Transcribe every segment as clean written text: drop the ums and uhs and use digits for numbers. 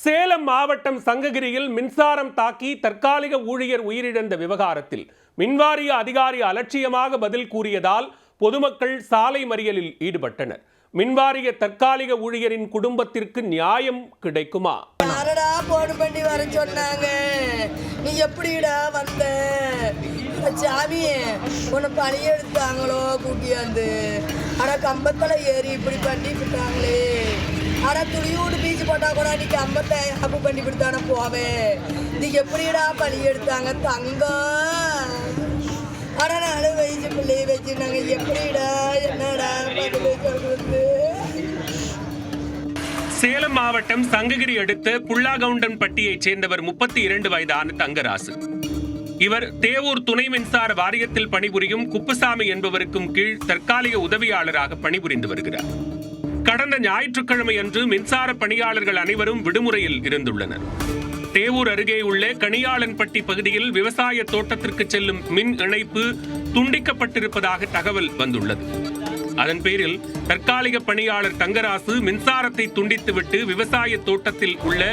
சேலம் மாவட்டம் சங்ககிரியில் மின்சாரம் தாக்கி தற்காலிக ஊழியர் உயிரிழந்த விவகாரத்தில் மின்வாரிய அதிகாரி அலட்சியமாக பதில் கூறியதால் பொதுமக்கள் சாலை மறியலில் ஈடுபட்டனர். மின்வாரிய தற்காலிக ஊழியரின் குடும்பத்திற்கு நியாயம் கிடைக்குமா? யாரடா போன் பண்ணி வர சொன்னாங்க, நீ எப்படிடா வந்த? சாமி உன்னை பழி எடுத்தாங்களோ கூட்டியாந்து? ஆனா கம்பத்துல ஏறி இப்படி பண்ணி விட்டாங்களே. ஆனா துணியோடு பீச்சு போட்டா கூட நீ கம்பத்தை அப்பு பண்ணி விடுத்தானே போவேன். நீ எப்படிடா பழி எடுத்தாங்க தங்கம்? ஆனா 4 வயசு பிள்ளைய வச்சுருந்தாங்க. எப்படிடா என்னடா சொல்றது? சேலம் மாவட்டம் சங்ககிரி அடுத்த புல்லாகவுண்டன்பட்டியைச் சேர்ந்தவர் 32 வயதான தங்கராசு. இவர் தேவூர் துணை மின்சார வாரியத்தில் பணிபுரியும் குப்புசாமி என்பவருக்கும் கீழ் தற்காலிக உதவியாளராக பணிபுரிந்து வருகிறார். கடந்த ஞாயிற்றுக்கிழமை அன்று மின்சார பணியாளர்கள் அனைவரும் விடுமுறையில் இருந்துள்ளனர். தேவூர் அருகே உள்ள கனியாளன்பட்டி பகுதியில் விவசாய தோட்டத்திற்கு செல்லும் மின் இணைப்பு துண்டிக்கப்பட்டிருப்பதாக தகவல் வந்துள்ளது. அதன் பேரில் தற்காலிக பணியாளர் தங்கராசு மின்சாரத்தை துண்டித்துவிட்டு விவசாய தோட்டத்தில் உள்ள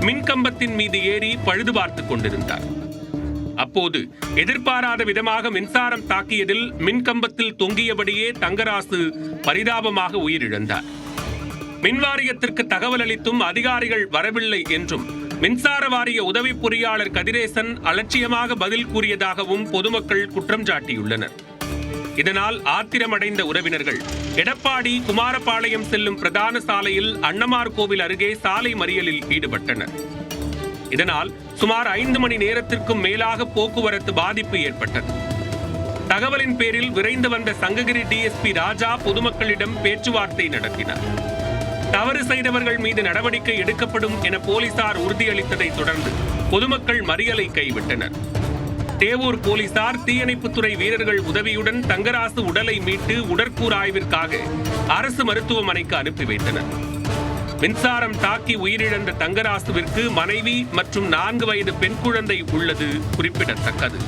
மின்கம்பத்தின் மீது ஏறி பழுது பார்த்துக் கொண்டிருந்தார். அப்போது எதிர்பாராத விதமாக மின்சாரம் தாக்கியதில் மின்கம்பத்தில் தொங்கியபடியே தங்கராசு பரிதாபமாக உயிரிழந்தார். மின்வாரியத்திற்கு தகவல் அளித்தும் அதிகாரிகள் வரவில்லை என்றும் மின்சார வாரிய உதவி பொறியாளர் கதிரேசன் அலட்சியமாக பதில் கூறியதாகவும் பொதுமக்கள் குற்றம் சாட்டியுள்ளனர். இதனால் ஆத்திரமடைந்த உறவினர்கள் எடப்பாடி குமாரபாளையம் செல்லும் பிரதான சாலையில் அண்ணமார் கோவில் அருகே சாலை மறியலில் ஈடுபட்டனர். இதனால் சுமார் 5 மணி நேரத்திற்கும் மேலாக போக்குவரத்து பாதிப்பு ஏற்பட்டது. தகவலின் பேரில் விரைந்து வந்த சங்ககிரி டிஎஸ்பி ராஜா பொதுமக்களிடம் பேச்சுவார்த்தை நடத்தினார். தவறு செய்தவர்கள் மீது நடவடிக்கை எடுக்கப்படும் என போலீசார் உறுதியளித்ததை தொடர்ந்து பொதுமக்கள் மறியலை கைவிட்டனர். தேவூர் போலீசார் தீயணைப்புத்துறை வீரர்கள் உதவியுடன் தங்கராசு உடலை மீட்டு உடற்கூறு ஆய்விற்காக அரசு மருத்துவமனைக்கு அனுப்பி வைத்தனர். மின்சாரம் தாக்கி உயிரிழந்த தங்கராசுவிற்கு மனைவி மற்றும் 4 வயது பெண் குழந்தை உள்ளது குறிப்பிடத்தக்கது.